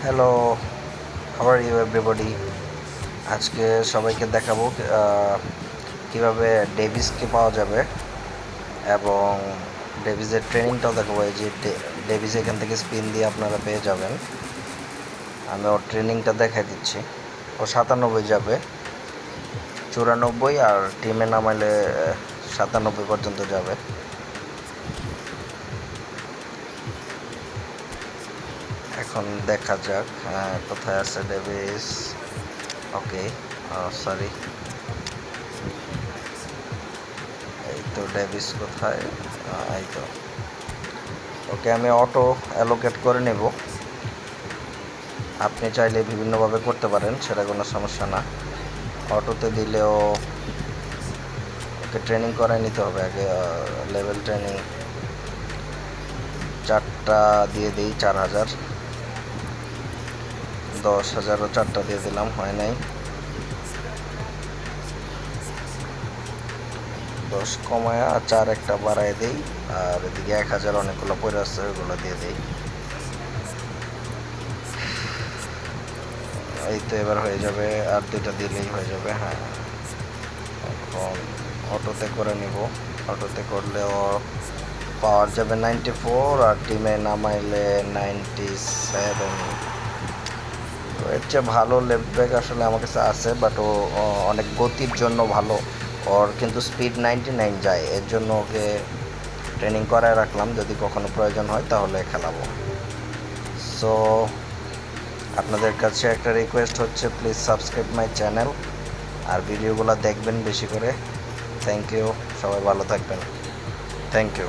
Hello, how are you everybody. আজকে সবাইকে দেখাবো কিভাবে ডেভিসকে পাওয়া যাবে এবং ডেভিসের ট্রেনিংটাও দেখাবো। এই যে ডেভিস এখান থেকে স্পিন দিয়ে আপনারা পেয়ে যাবেন। আমি ওর ট্রেনিংটা দেখাই দিচ্ছি। ও 97 যাবে, 94 আর টিমে নামাইলে 97 পর্যন্ত যাবে। এখন দেখা যাক কোথায় আছে ডেভিস। ওকে, সরি, এই তো ডেভিস কোথায়, এই তো। ওকে, আমি অটো অ্যালোকেট করে নেব। আপনি চাইলে বিভিন্নভাবে করতে পারেন, সেটা কোনো সমস্যা না। অটোতে দিলেও ওকে ট্রেনিং করাই নিতে হবে আগে, লেভেল ট্রেনিং 4টা দিয়ে দিই, 4000, 10,000ও 4টা দিয়ে দিলাম, হয় নাই। 10 কমায়া 4 একটা বাড়ায় দিই, আর এদিকে 1000 অনেকগুলো পড়ে আছে, ওগুলো দিয়ে দিই। এই তো এবার হয়ে যাবে, আর 2টা দিলেই হয়ে যাবে। হ্যাঁ, এখন অটোতে করে নিব। অটোতে করলেও পাওয়ার যাবে 94 আর টিমে নামাইলে 97। তো এর চেয়ে ভালো লেফট ব্যাক আসলে আমার কাছে আছে, বাট ও অনেক গতির জন্য ভালো। ওর কিন্তু স্পিড 99 যায়, এর জন্য ওকে ট্রেনিং করায় রাখলাম, যদি কখনো প্রয়োজন হয় তাহলে খেলাবো। সো আপনাদের কাছে একটা রিকোয়েস্ট হচ্ছে, প্লিজ সাবস্ক্রাইব মাই চ্যানেল আর ভিডিওগুলো দেখবেন বেশি করে। থ্যাংক ইউ, সবাই ভালো থাকবেন। Thank you.